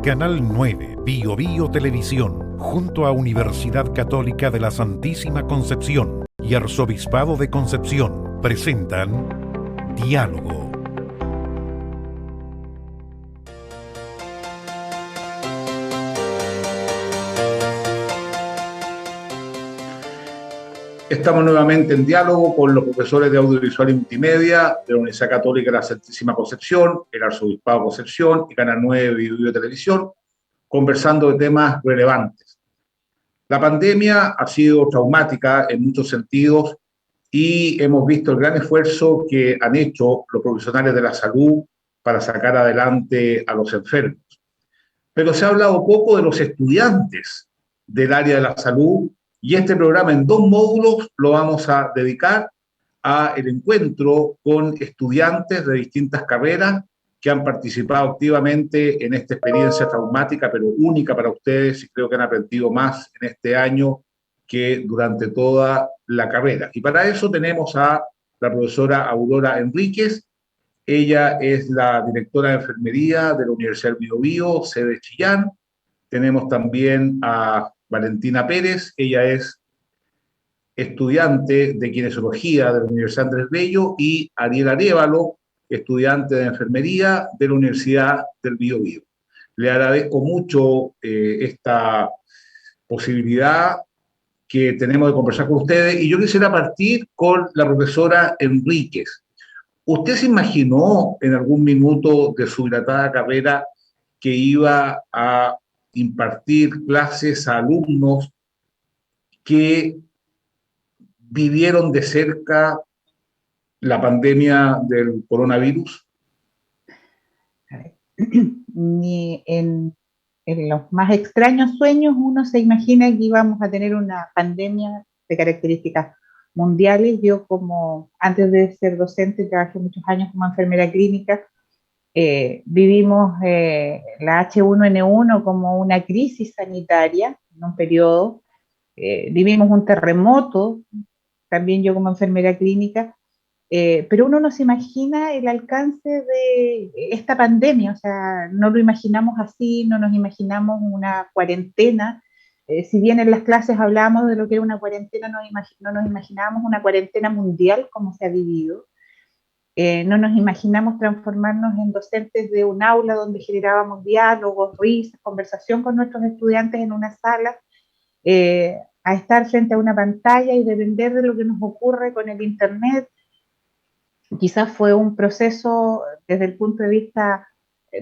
Canal 9, Bio Bio Televisión, junto a Universidad Católica de la Santísima Concepción y Arzobispado de Concepción, presentan Diálogo. Estamos nuevamente en diálogo con los profesores de Audiovisual y Multimedia de la Universidad Católica de la Santísima Concepción, el Arzobispado de Concepción y Canal 9 Bio Bio Televisión, conversando de temas relevantes. La pandemia ha sido traumática en muchos sentidos y hemos visto el gran esfuerzo que han hecho los profesionales de la salud para sacar adelante a los enfermos. Pero se ha hablado poco de los estudiantes del área de la salud. Y este programa en 2 módulos lo vamos a dedicar a el encuentro con estudiantes de distintas carreras que han participado activamente en esta experiencia traumática, pero única para ustedes, y creo que han aprendido más en este año que durante toda la carrera. Y para eso tenemos a la profesora Aurora Enríquez. Ella es la directora de enfermería de la Universidad del Biobío, sede Chillán. Tenemos también a Valentina Pérez, ella es estudiante de kinesiología de la Universidad Andrés Bello, y Ariel Arévalo, estudiante de enfermería de la Universidad del Biobío. Le agradezco mucho esta posibilidad que tenemos de conversar con ustedes, y yo quisiera partir con la profesora Enríquez. ¿Usted se imaginó en algún minuto de su dilatada carrera que iba a impartir clases a alumnos que vivieron de cerca la pandemia del coronavirus? Ni en los más extraños sueños uno se imagina que íbamos a tener una pandemia de características mundiales. Yo, como antes de ser docente, trabajé muchos años como enfermera clínica. Vivimos la H1N1 como una crisis sanitaria en un periodo. Vivimos un terremoto, también yo como enfermera clínica, pero uno no se imagina el alcance de esta pandemia, o sea, no lo imaginamos así, no nos imaginamos una cuarentena. Si bien en las clases hablábamos de lo que era una cuarentena, no nos imaginábamos una cuarentena mundial como se ha vivido. No nos imaginamos transformarnos en docentes de un aula donde generábamos diálogos, risas, conversación con nuestros estudiantes en una sala, a estar frente a una pantalla y depender de lo que nos ocurre con el internet. Quizás fue un proceso desde el punto de vista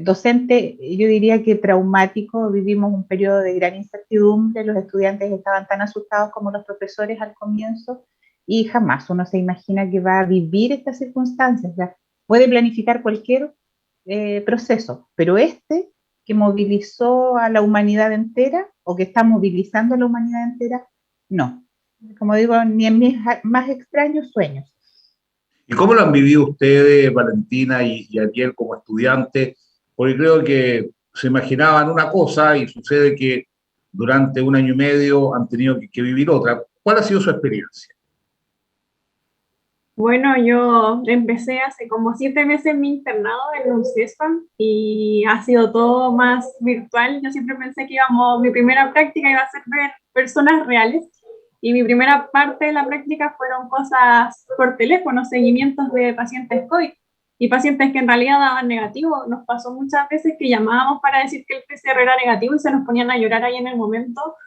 docente, yo diría que traumático. Vivimos un periodo de gran incertidumbre, los estudiantes estaban tan asustados como los profesores al comienzo, y jamás uno se imagina que va a vivir estas circunstancias. O sea, puede planificar cualquier proceso, pero este, que movilizó a la humanidad entera, o que está movilizando a la humanidad entera, no. Como digo, ni en mis más extraños sueños. ¿Y cómo lo han vivido ustedes, Valentina y Ariel, como estudiantes? Porque creo que se imaginaban una cosa y sucede que durante 1 año y medio han tenido que vivir otra. ¿Cuál ha sido su experiencia? Bueno, yo empecé hace como 7 meses mi internado en un CESFAM y ha sido todo más virtual. Yo siempre pensé que mi primera práctica iba a ser ver personas reales, y mi primera parte de la práctica fueron cosas por teléfono, seguimientos de pacientes COVID y pacientes que en realidad daban negativo. Nos pasó muchas veces que llamábamos para decir que el PCR era negativo y se nos ponían a llorar ahí en el momento.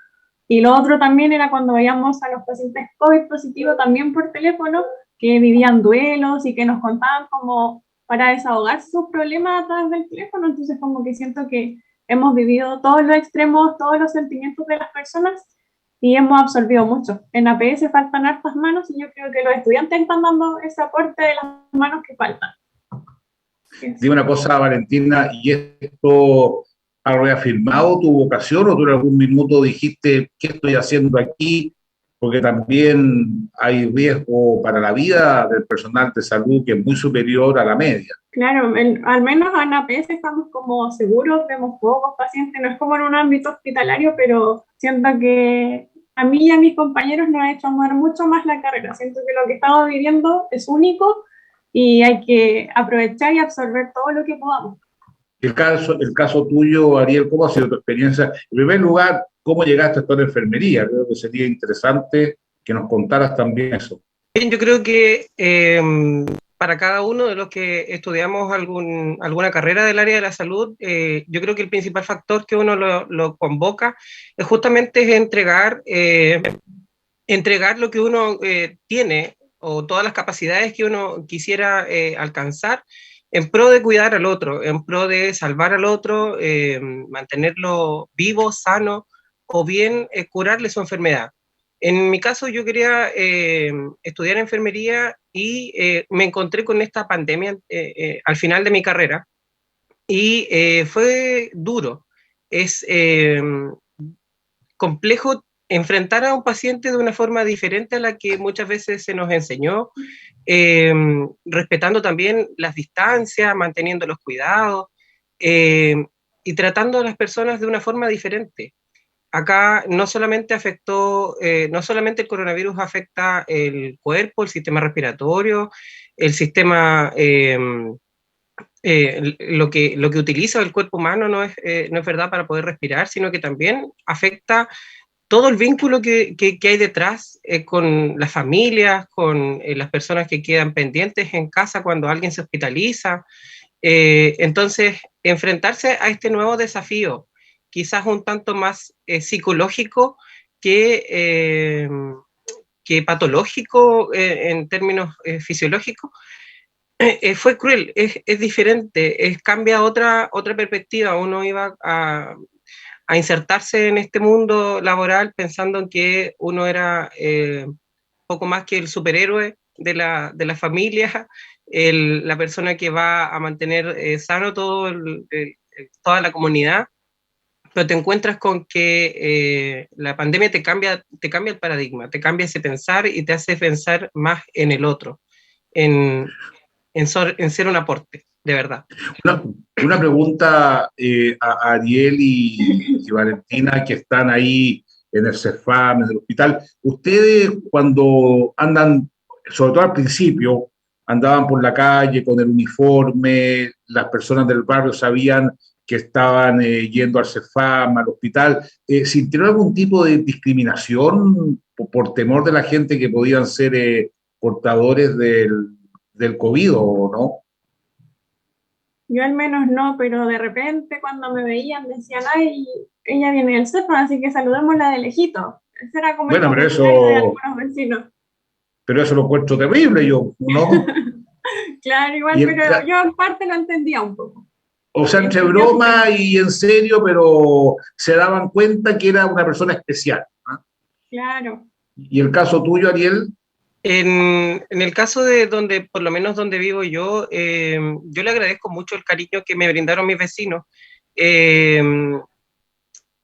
Y lo otro también era cuando veíamos a los pacientes COVID positivos también por teléfono, que vivían duelos y que nos contaban como para desahogar sus problemas a través del teléfono. Entonces como que siento que hemos vivido todos los extremos, todos los sentimientos de las personas, y hemos absorbido mucho. En APS faltan hartas manos y yo creo que los estudiantes están dando ese aporte de las manos que faltan. Dime una cosa, Valentina, ¿y esto ha reafirmado tu vocación o tú en algún minuto dijiste, ¿qué estoy haciendo aquí? Porque también hay riesgo para la vida del personal de salud que es muy superior a la media. Claro, al menos en APS estamos como seguros, vemos pocos pacientes, no es como en un ámbito hospitalario, pero siento que a mí y a mis compañeros nos ha hecho amar mucho más la carrera. Siento que lo que estamos viviendo es único y hay que aprovechar y absorber todo lo que podamos. El caso tuyo, Ariel, ¿cómo ha sido tu experiencia? En primer lugar, ¿cómo llegaste a la enfermería? Creo que sería interesante que nos contaras también eso. Bien, yo creo que para cada uno de los que estudiamos alguna carrera del área de la salud, yo creo que el principal factor que uno lo convoca es justamente entregar lo que uno tiene o todas las capacidades que uno quisiera alcanzar en pro de cuidar al otro, en pro de salvar al otro, mantenerlo vivo, sano o bien curarle su enfermedad. En mi caso, yo quería estudiar enfermería y me encontré con esta pandemia al final de mi carrera y fue duro. Es complejo enfrentar a un paciente de una forma diferente a la que muchas veces se nos enseñó, respetando también las distancias, manteniendo los cuidados eh, y tratando a las personas de una forma diferente. Acá no solamente no solamente el coronavirus afecta el cuerpo, el sistema respiratorio, el sistema, lo que utiliza el cuerpo humano no es verdad para poder respirar, sino que también afecta todo el vínculo que hay detrás con las familias, con las personas que quedan pendientes en casa cuando alguien se hospitaliza. Entonces, enfrentarse a este nuevo desafío, quizás un tanto más psicológico que, que patológico en términos fisiológicos, fue cruel, es diferente, cambia otra perspectiva. Uno iba a insertarse en este mundo laboral pensando en que uno era poco más que el superhéroe de la familia, la persona que va a mantener sano toda la comunidad, pero te encuentras con que la pandemia te cambia el paradigma, te cambia ese pensar y te hace pensar más en el otro, en, en ser un aporte, de verdad. Una, una pregunta a Ariel y Valentina, que están ahí en el CEFAM, en el hospital. Ustedes cuando andan, sobre todo al principio, andaban por la calle con el uniforme, las personas del barrio sabían que estaban yendo al CEFAM, al hospital. ¿Sintieron algún tipo de discriminación por temor de la gente que podían ser portadores del COVID o no? Yo al menos no, pero de repente cuando me veían decían, ay, ella viene del CEPA, así que saludémosla de lejito. Ese era como el Bueno, comentario de algunos vecinos. pero eso lo encuentro terrible, yo, ¿no? Claro, igual, Y pero yo en parte lo entendía un poco. o sea, entre Entendía su broma pensamiento. y en serio, pero se daban cuenta que era una persona especial, ¿no? Claro. Y el caso tuyo, Ariel, En el caso de donde, por lo menos donde vivo yo le agradezco mucho el cariño que me brindaron mis vecinos. Eh,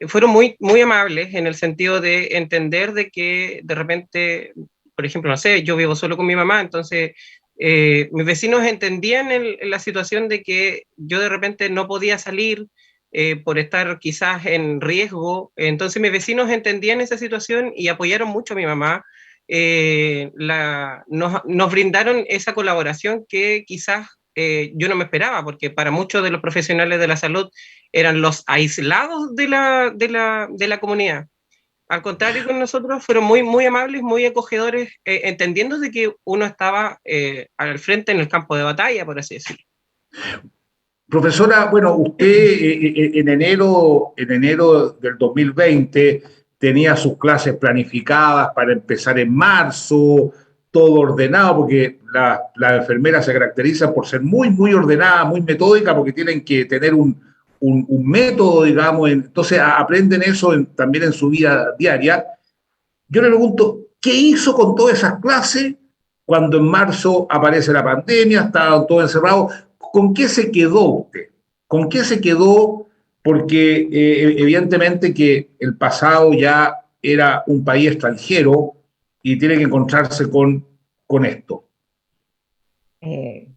Fueron muy amables en el sentido de entender de que de repente, por ejemplo, no sé, yo vivo solo con mi mamá, entonces mis vecinos entendían la situación de que yo de repente no podía salir por estar quizás en riesgo, entonces mis vecinos entendían esa situación y apoyaron mucho a mi mamá. Nos brindaron esa colaboración que quizás yo no me esperaba, porque para muchos de los profesionales de la salud eran los aislados de la comunidad. Al contrario con nosotros, fueron muy amables, muy acogedores, entendiendo de que uno estaba al frente en el campo de batalla, por así decirlo. profesora, bueno, usted en enero del 2020 tenía sus clases planificadas para empezar en marzo, todo ordenado, porque la enfermera se caracteriza por ser muy ordenada, muy metódica, porque tienen que tener un método, digamos, entonces aprenden eso también en su vida diaria. Yo le pregunto, ¿qué hizo con todas esas clases cuando en marzo aparece la pandemia, estaban todos encerrados? ¿Con qué se quedó usted? ¿Con qué se quedó? Porque evidentemente que el pasado ya era un país extranjero y tiene que encontrarse con esto. Eh,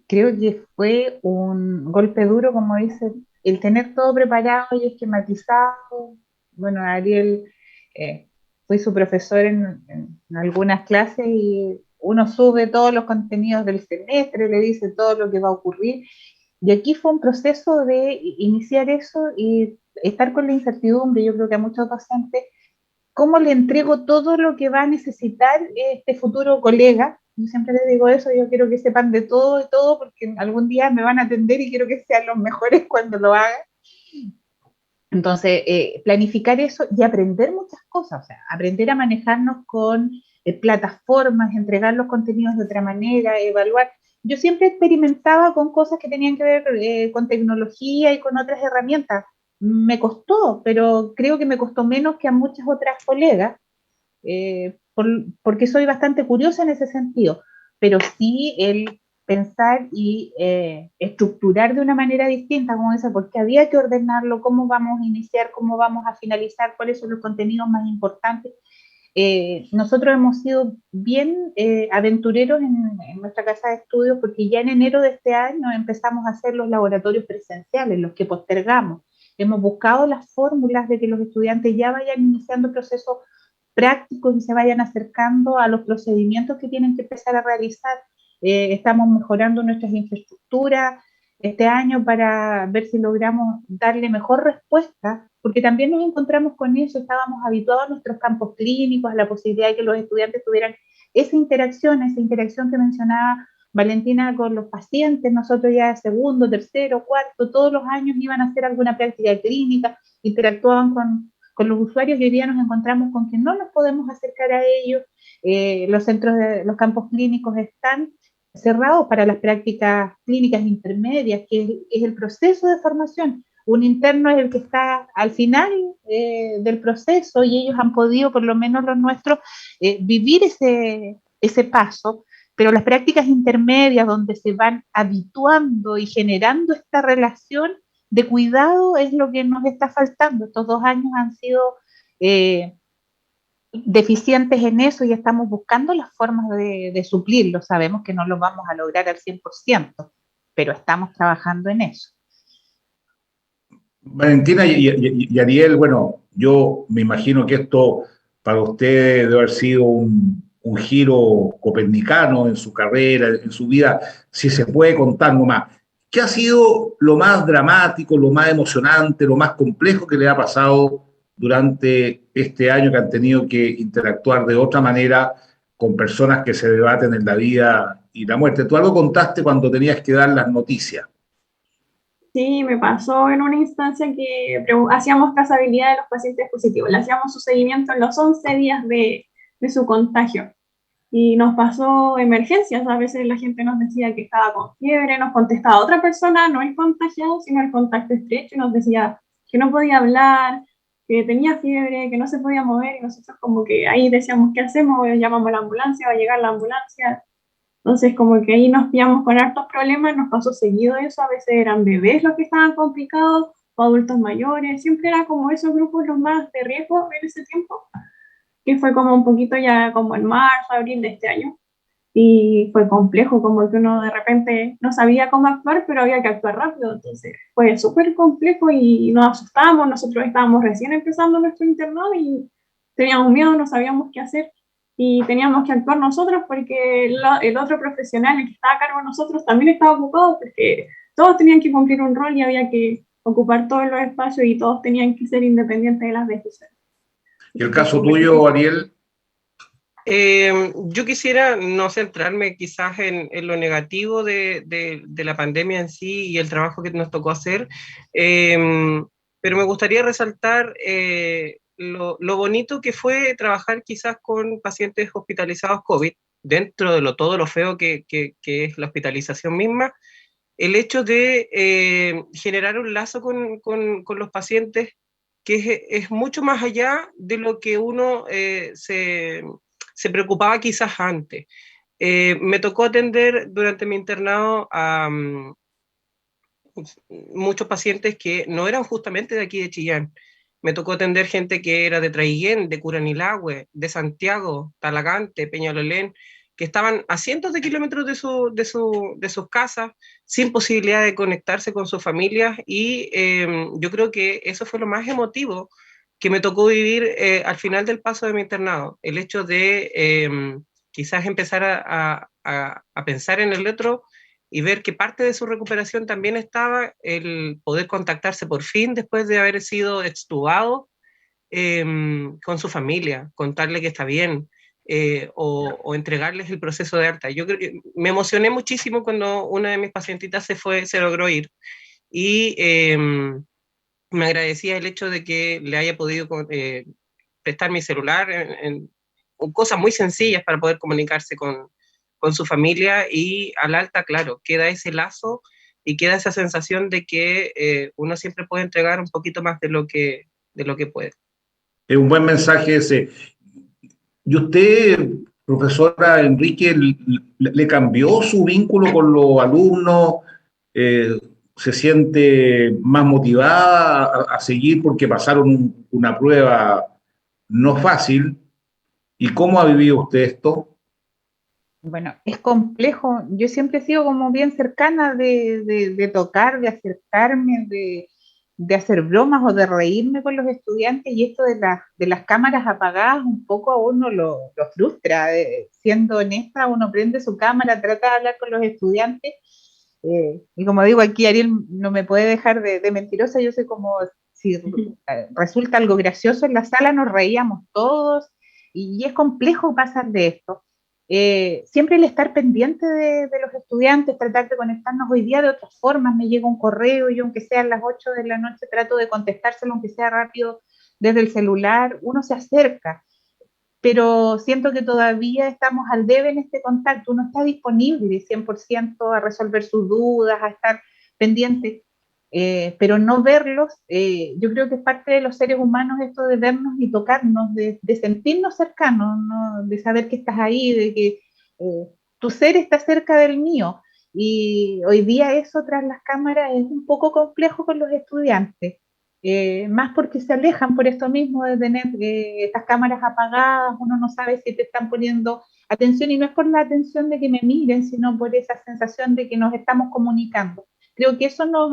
Creo que fue un golpe duro, como dice, el tener todo preparado y esquematizado. Bueno, Ariel fui su profesor en algunas clases y uno sube todos los contenidos del semestre, le dice todo lo que va a ocurrir Y aquí fue un proceso de iniciar eso y estar con la incertidumbre, yo creo que a muchos docentes, ¿cómo le entrego todo lo que va a necesitar este futuro colega? Yo siempre les digo eso, yo quiero que sepan de todo, porque algún día me van a atender y quiero que sean los mejores cuando lo hagan. Entonces, planificar eso y aprender muchas cosas, o sea, aprender a manejarnos con plataformas, entregar los contenidos de otra manera, evaluar. Yo siempre experimentaba con cosas que tenían que ver con tecnología y con otras herramientas. Me costó, pero creo que me costó menos que a muchas otras colegas, porque soy bastante curiosa en ese sentido, pero sí el pensar y estructurar de una manera distinta, como dice, porque había que ordenarlo, cómo vamos a iniciar, cómo vamos a finalizar, cuáles son los contenidos más importantes. Nosotros hemos sido bien aventureros en nuestra casa de estudios, porque ya en enero de este año empezamos a hacer los laboratorios presenciales, los que postergamos. Hemos buscado las fórmulas de que los estudiantes ya vayan iniciando procesos prácticos y se vayan acercando a los procedimientos que tienen que empezar a realizar. Estamos mejorando nuestras infraestructuras este año para ver si logramos darle mejor respuesta, porque también nos encontramos con eso, estábamos habituados a nuestros campos clínicos, a la posibilidad de que los estudiantes tuvieran esa interacción que mencionaba Valentina con los pacientes. Nosotros ya segundo, tercero, cuarto, todos los años iban a hacer alguna práctica clínica, interactuaban con los usuarios, y hoy día nos encontramos con que no nos podemos acercar a ellos. Los centros de los campos clínicos están cerrados para las prácticas clínicas intermedias, que es el proceso de formación. Un interno es el que está al final del proceso, y ellos han podido, por lo menos los nuestros, vivir ese paso, pero las prácticas intermedias donde se van habituando y generando esta relación de cuidado es lo que nos está faltando. Estos 2 años han sido deficientes en eso y estamos buscando las formas de suplirlo. Sabemos que no lo vamos a lograr al 100%, pero estamos trabajando en eso. Valentina y Ariel, bueno, yo me imagino que esto para ustedes debe haber sido un giro copernicano en su carrera, en su vida, si se puede contar nomás. ¿Qué ha sido lo más dramático, lo más emocionante, lo más complejo que le ha pasado durante este año que han tenido que interactuar de otra manera con personas que se debaten en la vida y la muerte? Tú algo contaste cuando tenías que dar las noticias. Sí, me pasó en una instancia que hacíamos trazabilidad de los pacientes positivos, le hacíamos su seguimiento en los 11 días de su contagio. Y nos pasó emergencias, a veces la gente nos decía que estaba con fiebre, nos contestaba otra persona, no el contagiado, sino el contacto estrecho, y nos decía que no podía hablar, que tenía fiebre, que no se podía mover, y nosotros como que ahí decíamos, ¿qué hacemos? Llamamos a la ambulancia, va a llegar la ambulancia. Entonces, como que ahí nos pillamos con hartos problemas, nos pasó seguido eso, a veces eran bebés los que estaban complicados, o adultos mayores, siempre era como esos grupos los más de riesgo en ese tiempo, que fue como un poquito ya como en marzo, abril de este año, y fue complejo, como que uno de repente no sabía cómo actuar, pero había que actuar rápido, entonces fue súper complejo y nos asustamos. Nosotros estábamos recién empezando nuestro internado y teníamos miedo, no sabíamos qué hacer, y teníamos que actuar nosotros porque el otro profesional, el que estaba a cargo de nosotros, también estaba ocupado, porque todos tenían que cumplir un rol y había que ocupar todos los espacios y todos tenían que ser independientes de las decisiones. Y el caso tuyo, Ariel. Yo quisiera no centrarme quizás en lo negativo de la pandemia en sí y el trabajo que nos tocó hacer, pero me gustaría resaltar lo bonito que fue trabajar quizás con pacientes hospitalizados COVID, dentro de todo lo feo que es la hospitalización misma, el hecho de generar un lazo con los pacientes que es mucho más allá de lo que uno se preocupaba quizás antes. Me tocó atender durante mi internado a muchos pacientes que no eran justamente de aquí de Chillán. Me tocó atender gente que era de Traiguén, de Curanilahue, de Santiago, Talagante, Peñalolén, que estaban a cientos de kilómetros de sus casas, sin posibilidad de conectarse con sus familias, y yo creo que eso fue lo más emotivo que me tocó vivir al final del paso de mi internado, el hecho de quizás empezar a pensar en el otro y ver que parte de su recuperación también estaba el poder contactarse por fin después de haber sido extubado con su familia, contarle que está bien, o entregarles el proceso de alta. Yo me emocioné muchísimo cuando una de mis pacientitas se logró ir, y me agradecía el hecho de que le haya podido prestar mi celular en cosas muy sencillas para poder comunicarse con su familia, y al alta, claro, queda ese lazo y queda esa sensación de que uno siempre puede entregar un poquito más de lo que puede. Es un buen mensaje ese. ¿Y usted, profesora Enrique, le cambió su vínculo con los alumnos? Eh, ¿Se siente más motivada a seguir porque pasaron una prueba no fácil? ¿Y cómo ha vivido usted esto? Bueno, es complejo. Yo siempre he sido como bien cercana de tocar, de acercarme, de hacer bromas o de reírme con los estudiantes, y esto de las cámaras apagadas un poco a uno lo frustra. Siendo honesta, uno prende su cámara, trata de hablar con los estudiantes, y como digo aquí, Ariel no me puede dejar de mentirosa. Yo soy como, si resulta algo gracioso en la sala, nos reíamos todos, y es complejo pasar de esto. Siempre el estar pendiente de los estudiantes, tratar de conectarnos hoy día de otras formas. Me llega un correo y aunque sea a las 8 de la noche trato de contestárselo, aunque sea rápido desde el celular. Uno se acerca, pero siento que todavía estamos al debe en este contacto. Uno está disponible 100% a resolver sus dudas, a estar pendiente, pero no verlos. Yo creo que es parte de los seres humanos esto de vernos y tocarnos, de sentirnos cercanos, ¿no? De saber que estás ahí, de que tu ser está cerca del mío. Y hoy día eso tras las cámaras es un poco complejo con los estudiantes. Más porque se alejan por esto mismo de tener estas cámaras apagadas. Uno no sabe si te están poniendo atención, y no es por la atención de que me miren, sino por esa sensación de que nos estamos comunicando. Creo que eso nos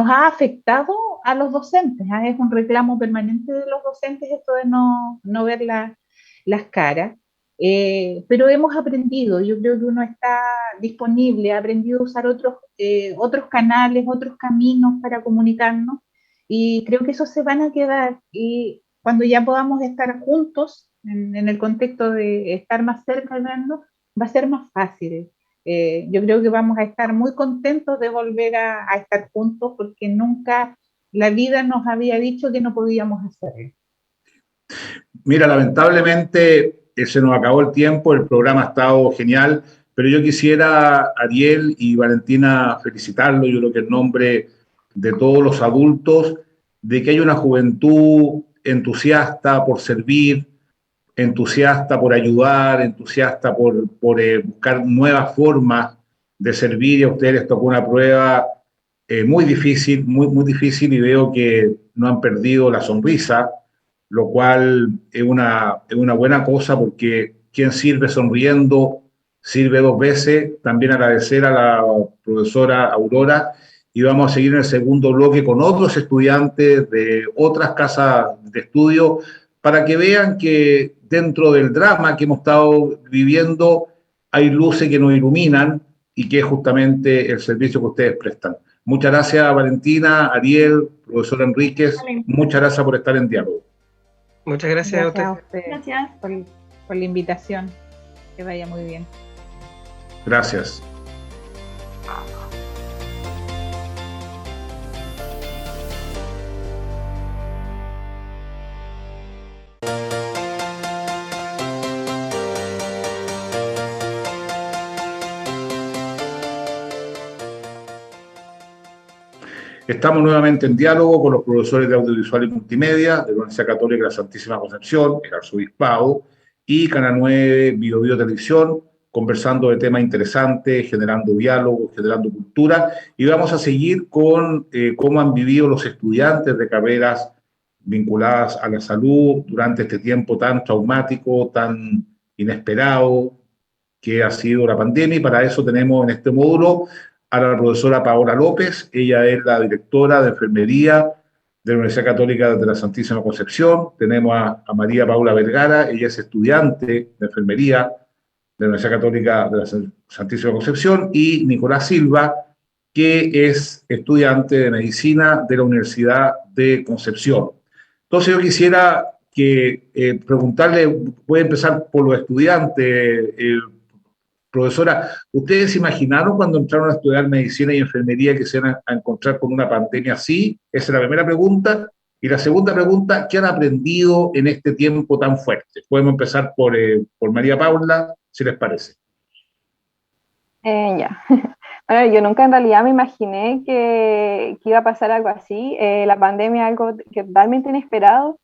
ha afectado a los docentes, ¿eh? Es un reclamo permanente de los docentes esto de no ver las caras. Pero hemos aprendido. Yo creo que uno está disponible, ha aprendido a usar otros canales, otros caminos para comunicarnos, y creo que esos se van a quedar, y cuando ya podamos estar juntos en el contexto de estar más cerca hablando, va a ser más fácil. Yo creo que vamos a estar muy contentos de volver a estar juntos, porque nunca la vida nos había dicho que no podíamos hacerlo. Mira, lamentablemente se nos acabó el tiempo, el programa ha estado genial, pero yo quisiera, Ariel y Valentina, felicitarlo, yo creo que en nombre de todos los adultos, de que hay una juventud entusiasta por servir, entusiasta por ayudar, entusiasta por buscar nuevas formas de servir, y a ustedes les tocó una prueba muy difícil, muy difícil, y veo que no han perdido la sonrisa, lo cual es una buena cosa, porque quien sirve sonriendo sirve dos veces. También agradecer a la profesora Aurora, y vamos a seguir en el segundo bloque con otros estudiantes de otras casas de estudio, para que vean que dentro del drama que hemos estado viviendo hay luces que nos iluminan, y que es justamente el servicio que ustedes prestan. Muchas gracias, Valentina, Ariel, profesora Enríquez, muchas gracias por estar en diálogo. Muchas gracias a usted. Gracias por la invitación. Que vaya muy bien. Gracias. Estamos nuevamente en diálogo con los profesores de Audiovisual y Multimedia de la Universidad Católica de la Santísima Concepción, el Arzobispado, y Canal 9 Bio Televisión, conversando de temas interesantes, generando diálogo, generando cultura, y vamos a seguir con cómo han vivido los estudiantes de carreras vinculadas a la salud durante este tiempo tan traumático, tan inesperado que ha sido la pandemia. Y para eso tenemos en este módulo a la profesora Paola López. Ella es la directora de enfermería de la Universidad Católica de la Santísima Concepción. Tenemos a María Paula Vergara, ella es estudiante de enfermería de la Universidad Católica de la Santísima Concepción, y Nicolás Silva, que es estudiante de medicina de la Universidad de Concepción. Entonces yo quisiera preguntarle, voy a empezar por los estudiantes, profesora, ¿ustedes se imaginaron cuando entraron a estudiar medicina y enfermería que se van a encontrar con una pandemia así? Esa es la primera pregunta. Y la segunda pregunta, ¿qué han aprendido en este tiempo tan fuerte? Podemos empezar por María Paula, si les parece. Ya. Bueno, yo nunca en realidad me imaginé que iba a pasar algo así. La pandemia es algo que totalmente inesperado.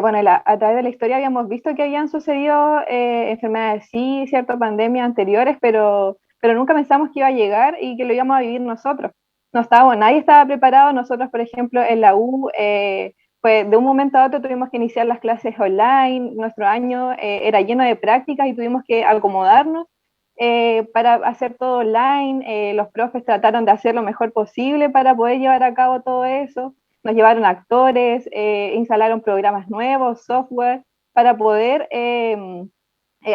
Bueno, a través de la historia habíamos visto que habían sucedido enfermedades, sí, ciertas pandemias anteriores, pero nunca pensamos que iba a llegar y que lo íbamos a vivir nosotros. Nadie estaba preparado. Nosotros, por ejemplo, en la U, pues de un momento a otro tuvimos que iniciar las clases online. Nuestro año era lleno de prácticas y tuvimos que acomodarnos para hacer todo online. Los profes trataron de hacer lo mejor posible para poder llevar a cabo todo eso. Nos llevaron actores, instalaron programas nuevos, software, para poder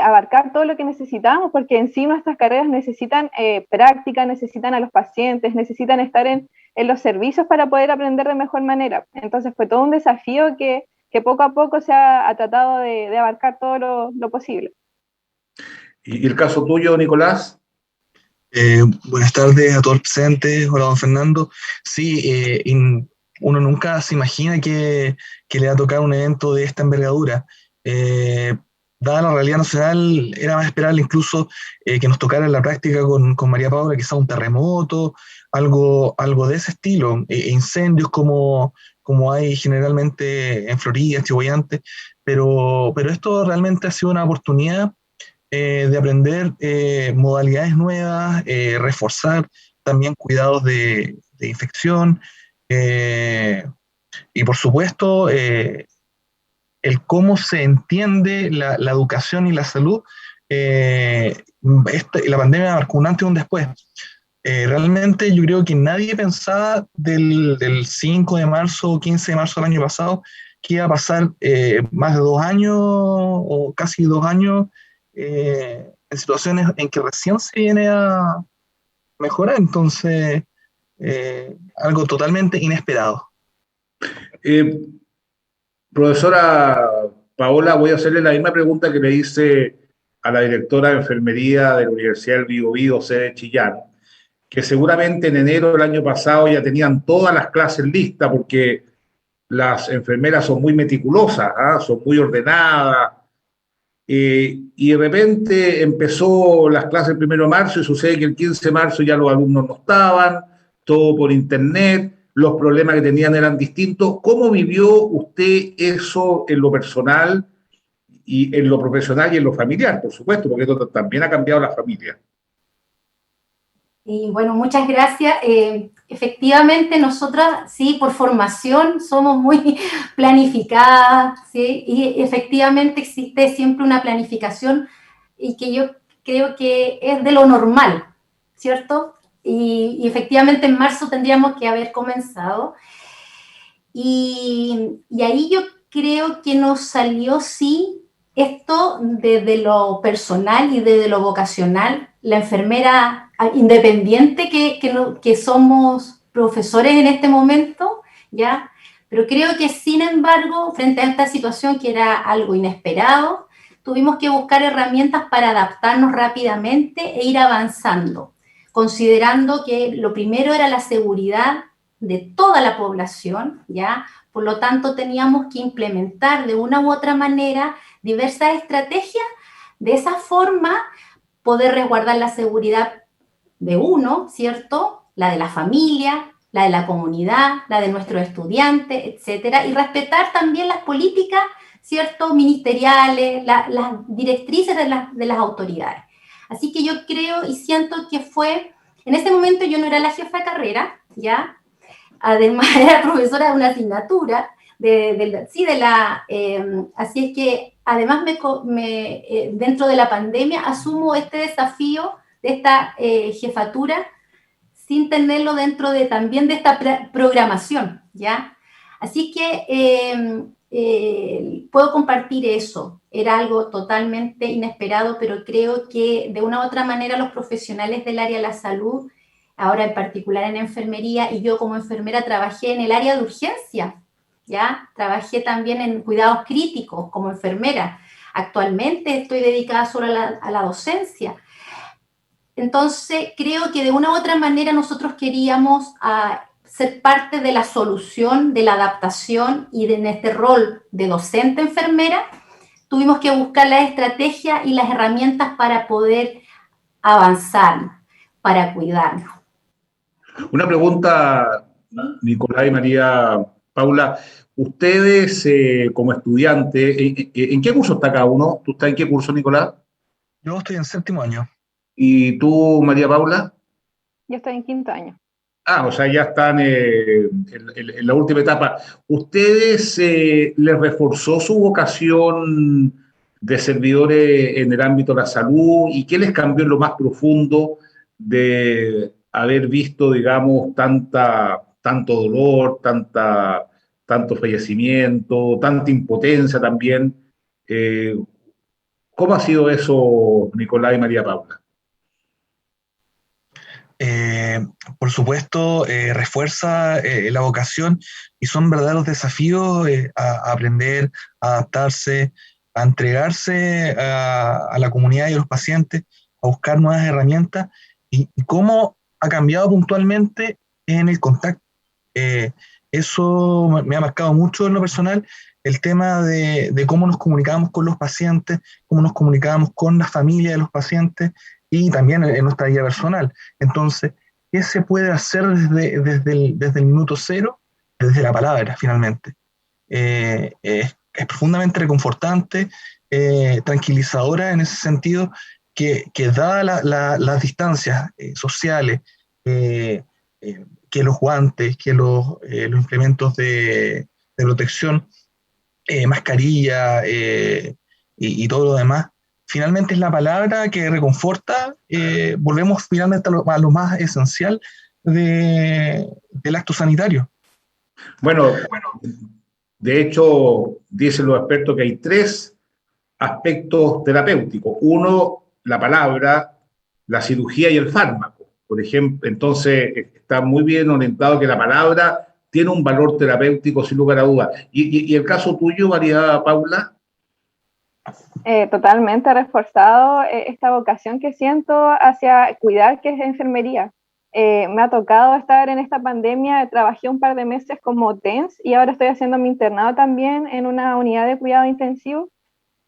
abarcar todo lo que necesitamos, porque en sí nuestras carreras necesitan práctica, necesitan a los pacientes, necesitan estar en los servicios para poder aprender de mejor manera. Entonces fue todo un desafío que poco a poco se ha tratado de abarcar todo lo posible. ¿Y el caso tuyo, Nicolás? Buenas tardes a todos los presentes. Hola, don Fernando. Sí, uno nunca se imagina que le va a tocar un evento de esta envergadura. Dada la realidad nacional, era más esperable incluso que nos tocara en la práctica con María Paula, quizá un terremoto, algo de ese estilo, incendios como hay generalmente en Florida, Chihuayante, pero esto realmente ha sido una oportunidad de aprender modalidades nuevas, reforzar también cuidados de infección, y por supuesto el cómo se entiende la educación y la salud. La pandemia marcó un antes y un después. Realmente yo creo que nadie pensaba del 5 de marzo o 15 de marzo del año pasado que iba a pasar más de 2 años o casi 2 años en situaciones en que recién se viene a mejorar. Entonces, algo totalmente inesperado. Profesora Paola, voy a hacerle la misma pregunta que le hice a la directora de enfermería de la Universidad del Biobío, sede Chillán, que seguramente en enero del año pasado ya tenían todas las clases listas, porque las enfermeras son muy meticulosas, son muy ordenadas, y de repente empezó las clases el 1 de marzo y sucede que el 15 de marzo ya los alumnos no estaban, todo por internet, los problemas que tenían eran distintos. ¿Cómo vivió usted eso en lo personal y en lo profesional y en lo familiar, por supuesto, porque esto también ha cambiado la familia? Y bueno, muchas gracias. Efectivamente, nosotras, sí, por formación somos muy planificadas, ¿sí? Y efectivamente existe siempre una planificación y que yo creo que es de lo normal, ¿cierto? Y efectivamente en marzo tendríamos que haber comenzado. Y ahí yo creo que nos salió, sí, esto desde lo personal y desde lo vocacional. La enfermera independiente que somos profesores en este momento, ¿ya? Pero creo que, sin embargo, frente a esta situación que era algo inesperado, tuvimos que buscar herramientas para adaptarnos rápidamente e ir avanzando, considerando que lo primero era la seguridad de toda la población, ¿ya? Por lo tanto, teníamos que implementar de una u otra manera diversas estrategias, de esa forma poder resguardar la seguridad de uno, ¿cierto? La de la familia, la de la comunidad, la de nuestros estudiantes, etcétera, y respetar también las políticas, ¿cierto? Ministeriales, las directrices de las autoridades. Así que yo creo y siento que fue, en ese momento yo no era la jefa de carrera, ¿ya? Además era profesora de una asignatura, así es que además dentro de la pandemia asumo este desafío de esta jefatura sin tenerlo dentro también de esta programación, ¿ya? Así que puedo compartir eso. Era algo totalmente inesperado, pero creo que de una u otra manera los profesionales del área de la salud, ahora en particular en enfermería, y yo como enfermera trabajé en el área de urgencia, ¿ya? Trabajé también en cuidados críticos como enfermera. Actualmente estoy dedicada solo a la docencia. Entonces, creo que de una u otra manera nosotros queríamos ser parte de la solución, de la adaptación, y en este rol de docente enfermera tuvimos que buscar la estrategia y las herramientas para poder avanzar, para cuidarnos. Una pregunta, Nicolás y María Paula. Ustedes, como estudiantes, ¿en qué curso está cada uno? ¿Tú estás en qué curso, Nicolás? Yo estoy en 7º año. ¿Y tú, María Paula? Yo estoy en 5º año. Ah, o sea, ya están en la última etapa. ¿Ustedes les reforzó su vocación de servidores en el ámbito de la salud? ¿Y qué les cambió en lo más profundo de haber visto, digamos, tanto dolor, tanto fallecimiento, tanta impotencia también? Eh, ¿Cómo ha sido eso, Nicolás y María Paula? Por supuesto, refuerza la vocación y son verdaderos desafíos a aprender, a adaptarse, a entregarse a la comunidad y a los pacientes, a buscar nuevas herramientas y cómo ha cambiado puntualmente en el contacto. Eso me ha marcado mucho en lo personal, el tema de cómo nos comunicamos con los pacientes, cómo nos comunicamos con la familia de los pacientes y también en nuestra vida personal. Entonces, ¿qué se puede hacer desde el minuto cero? Desde la palabra, finalmente. Es profundamente reconfortante, tranquilizadora en ese sentido, que dadas las distancias sociales, que los guantes, que los implementos de protección, mascarilla y todo lo demás, finalmente es la palabra que reconforta. Volvemos finalmente a lo más esencial del acto sanitario. Bueno, de hecho, dicen los expertos que hay 3 aspectos terapéuticos. Uno, la palabra, la cirugía y el fármaco. Por ejemplo, entonces está muy bien orientado que la palabra tiene un valor terapéutico sin lugar a dudas. ¿Y el caso tuyo, María Paula? Totalmente reforzado esta vocación que siento hacia cuidar, que es enfermería. Me ha tocado estar en esta pandemia, trabajé un par de meses como TENS y ahora estoy haciendo mi internado también en una unidad de cuidado intensivo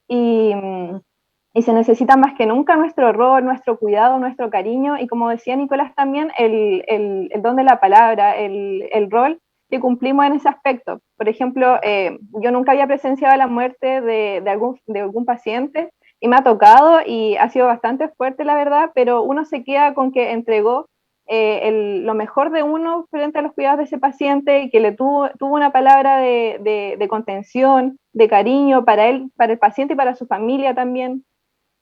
y se necesita más que nunca nuestro rol, nuestro cuidado, nuestro cariño y, como decía Nicolás también, el don de la palabra, el rol que cumplimos en ese aspecto. Por ejemplo, yo nunca había presenciado la muerte de algún paciente y me ha tocado y ha sido bastante fuerte, la verdad, pero uno se queda con que entregó lo mejor de uno frente a los cuidados de ese paciente y que le tuvo una palabra de contención, de cariño para él, para el paciente y para su familia también.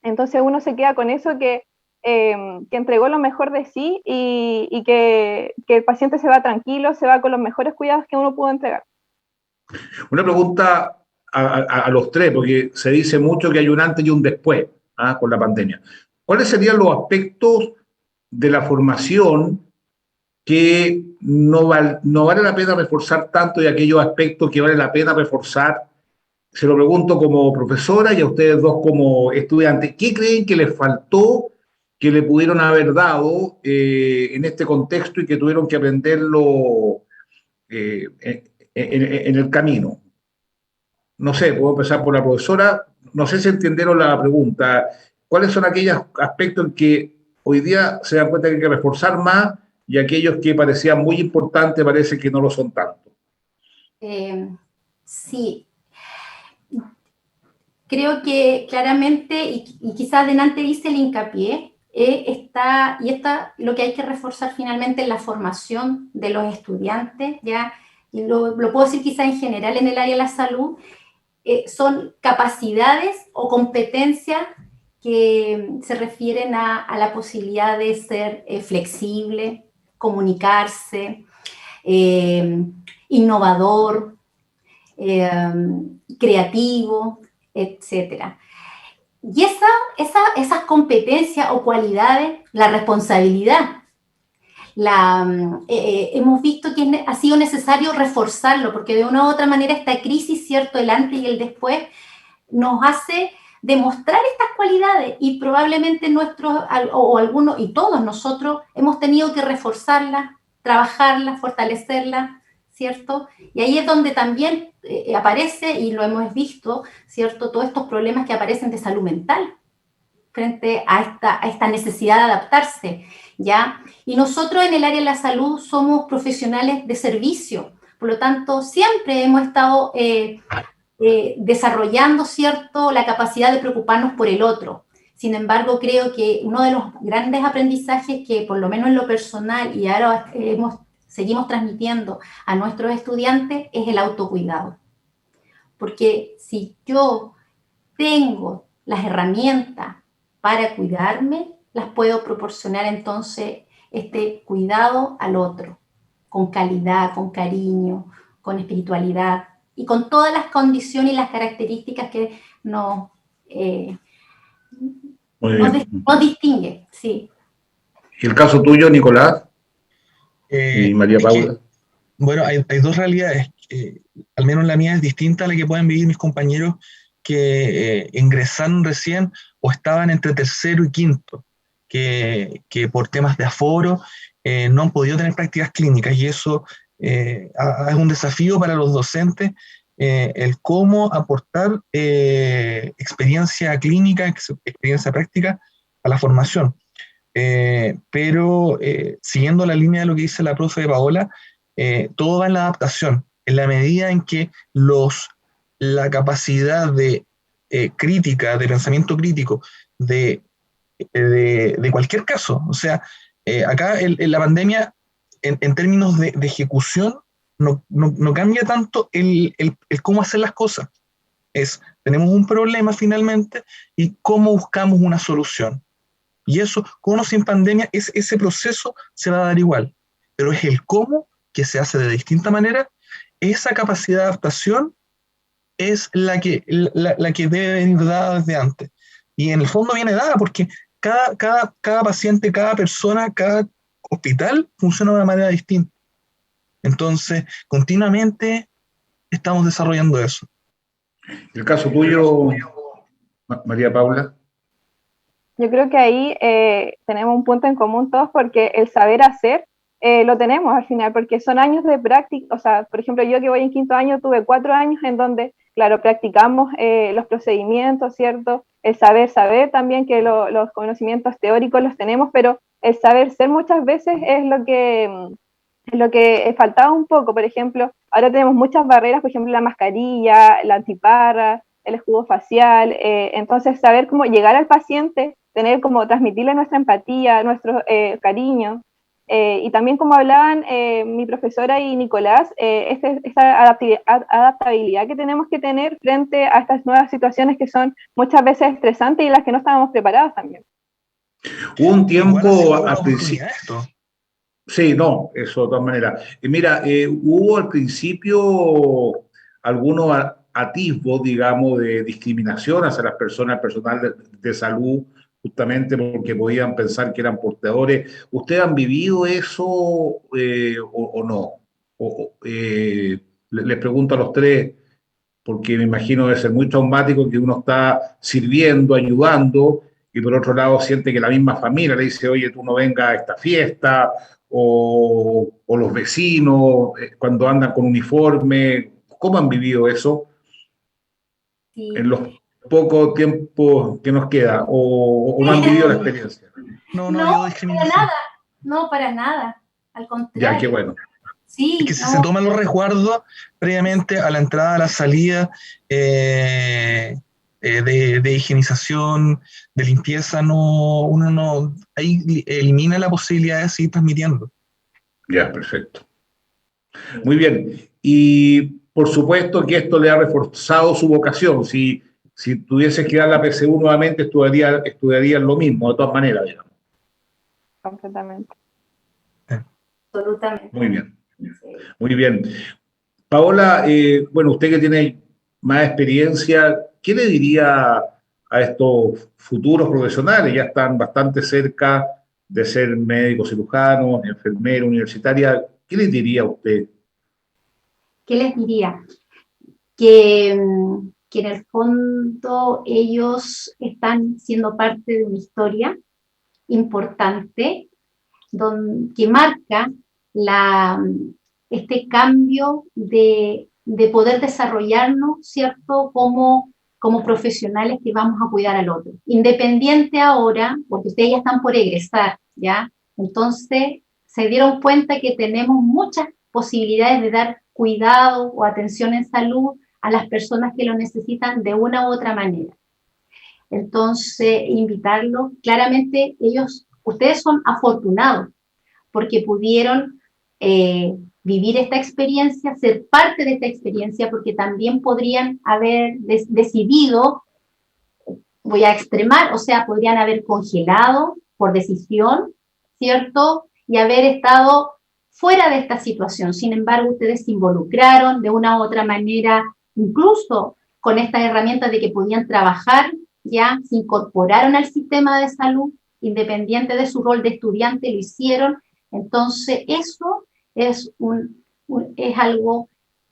Entonces uno se queda con eso, que entregó lo mejor de sí y que el paciente se va tranquilo, se va con los mejores cuidados que uno pudo entregar. Una pregunta a los 3, porque se dice mucho que hay un antes y un después con la pandemia. ¿Cuáles serían los aspectos de la formación que no vale la pena reforzar tanto y aquellos aspectos que vale la pena reforzar? Se lo pregunto como profesora y a ustedes dos como estudiantes. ¿Qué creen que les faltó, que le pudieron haber dado en este contexto y que tuvieron que aprenderlo en el camino? No sé, puedo empezar por la profesora. No sé si entendieron la pregunta. ¿Cuáles son aquellos aspectos en que hoy día se dan cuenta que hay que reforzar más y aquellos que parecían muy importantes parece que no lo son tanto? Sí. Creo que claramente, y quizás delante hice el hincapié, lo que hay que reforzar finalmente es la formación de los estudiantes, ¿ya? Y lo puedo decir quizás en general en el área de la salud, son capacidades o competencias que se refieren a la posibilidad de ser flexible, comunicarse, innovador, creativo, etc. Y esas competencias o cualidades, la responsabilidad, hemos visto que ha sido necesario reforzarlo, porque de una u otra manera esta crisis, ¿cierto?, el antes y el después, nos hace demostrar estas cualidades y probablemente algunos y todos nosotros hemos tenido que reforzarlas, trabajarlas, fortalecerlas, ¿cierto? Y ahí es donde también aparece, y lo hemos visto, ¿cierto?, todos estos problemas que aparecen de salud mental frente a esta necesidad de adaptarse, ¿ya? Y nosotros en el área de la salud somos profesionales de servicio, por lo tanto siempre hemos estado desarrollando, ¿cierto?, la capacidad de preocuparnos por el otro. Sin embargo, creo que uno de los grandes aprendizajes que, por lo menos en lo personal, y ahora seguimos transmitiendo a nuestros estudiantes, es el autocuidado. Porque si yo tengo las herramientas para cuidarme, las puedo proporcionar entonces este cuidado al otro, con calidad, con cariño, con espiritualidad, y con todas las condiciones y las características que nos distingue. Sí. ¿Y el caso tuyo, Nicolás? ¿Y María Paula? Bueno, hay dos realidades. Al menos la mía es distinta a la que pueden vivir mis compañeros que ingresaron recién o estaban entre tercero y quinto, que por temas de aforo no han podido tener prácticas clínicas, y eso es un desafío para los docentes, el cómo aportar experiencia clínica, experiencia práctica a la formación. Pero siguiendo la línea de lo que dice la profe Paola, todo va en la adaptación, en la medida en que la capacidad de crítica, de pensamiento crítico, de cualquier caso, o sea, acá en la pandemia, en términos de ejecución, no cambia tanto el cómo hacer las cosas. Tenemos un problema finalmente y cómo buscamos una solución. Y eso, con o sin pandemia, ese proceso se va a dar igual, pero es el cómo que se hace de distinta manera. Esa capacidad de adaptación es la que debe venir dada desde antes. Y en el fondo viene dada porque cada paciente, cada persona, cada hospital funciona de una manera distinta. Entonces, continuamente estamos desarrollando eso. ¿El caso tuyo, María Paula? Yo creo que ahí tenemos un punto en común todos, porque el saber hacer lo tenemos al final, porque son años de práctica. O sea, por ejemplo, yo que voy en quinto año tuve 4 años en donde, claro, practicamos los procedimientos, ¿cierto? El saber también, que los conocimientos teóricos los tenemos, pero el saber ser muchas veces es lo que faltaba un poco. Por ejemplo, ahora tenemos muchas barreras, por ejemplo, la mascarilla, la antiparra, el escudo facial, entonces saber cómo llegar al paciente, tener como transmitirle nuestra empatía, nuestro cariño, y también como hablaban mi profesora y Nicolás, esta adaptabilidad que tenemos que tener frente a estas nuevas situaciones que son muchas veces estresantes y en las que no estábamos preparados también. Hubo un tiempo al principio. Sí, no, eso de todas maneras. Mira, hubo al principio algunos atisbos, digamos, de discriminación hacia las personas, el personal de salud, justamente porque podían pensar que eran portadores. ¿Ustedes han vivido eso o no? Les pregunto a los tres, porque me imagino debe ser muy traumático que uno está sirviendo, ayudando, y por otro lado siente que la misma familia le dice, oye, tú no vengas a esta fiesta, o los vecinos cuando andan con uniforme. ¿Cómo han vivido eso Sí. en los pocos tiempos que nos queda? ¿O no han vivido la experiencia? No, para nada. No, para nada. Al contrario. Ya, qué bueno. Sí, es que si se toman los resguardos previamente a la entrada, a la salida, de higienización, de limpieza, uno no ahí elimina la posibilidad de seguir transmitiendo. Ya, perfecto. Muy bien. Y por supuesto que esto le ha reforzado su vocación. Si tuviese que dar la PSU nuevamente, estudiarían lo mismo, de todas maneras, digamos. Completamente. Absolutamente. Muy bien. Muy bien. Paola, bueno, usted que tiene más experiencia, ¿qué le diría a estos futuros profesionales? Ya están bastante cerca de ser médicos cirujanos, enfermeros, universitaria. ¿Qué les diría a usted? ¿Qué les diría? Que en el fondo ellos están siendo parte de una historia importante que marca este cambio de poder desarrollarnos, ¿cierto? Como profesionales que vamos a cuidar al otro. Independiente ahora, porque ustedes ya están por egresar, ¿ya? Entonces se dieron cuenta que tenemos muchas posibilidades de dar cuidado o atención en salud a las personas que lo necesitan de una u otra manera. Entonces, invitarlos, claramente ustedes son afortunados porque pudieron vivir esta experiencia, ser parte de esta experiencia, porque también podrían haber decidido, voy a extremar, o sea, podrían haber congelado por decisión, ¿cierto? Y haber estado fuera de esta situación. Sin embargo, ustedes se involucraron de una u otra manera, incluso con estas herramientas de que podían trabajar, ya se incorporaron al sistema de salud, independiente de su rol de estudiante, lo hicieron. Entonces, eso es algo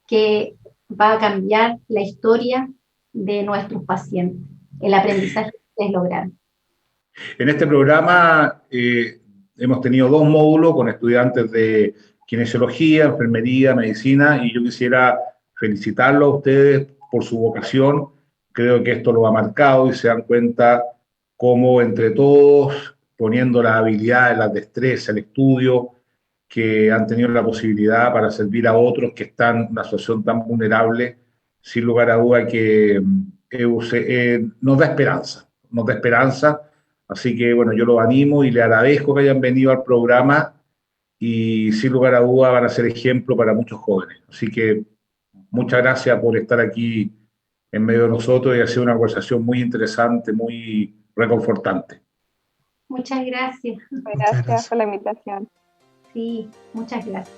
que va a cambiar la historia de nuestros pacientes, el aprendizaje que ustedes lograron. En este programa hemos tenido 2 módulos con estudiantes de kinesiología, enfermería, medicina, y yo quisiera felicitarlos a ustedes por su vocación. Creo que esto lo ha marcado y se dan cuenta cómo entre todos, poniendo las habilidades, las destrezas, el estudio, que han tenido la posibilidad para servir a otros que están en una situación tan vulnerable, sin lugar a duda que nos da esperanza. Así que, bueno, yo los animo y les agradezco que hayan venido al programa y sin lugar a duda van a ser ejemplo para muchos jóvenes. Así que muchas gracias por estar aquí en medio de nosotros y ha sido una conversación muy interesante, muy reconfortante. Muchas gracias. Gracias por la invitación. Sí, muchas gracias.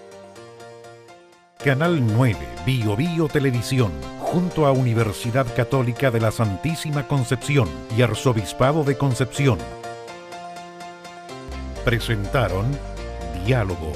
Canal 9 Bio Bio Televisión, junto a Universidad Católica de la Santísima Concepción y Arzobispado de Concepción, presentaron Diálogo.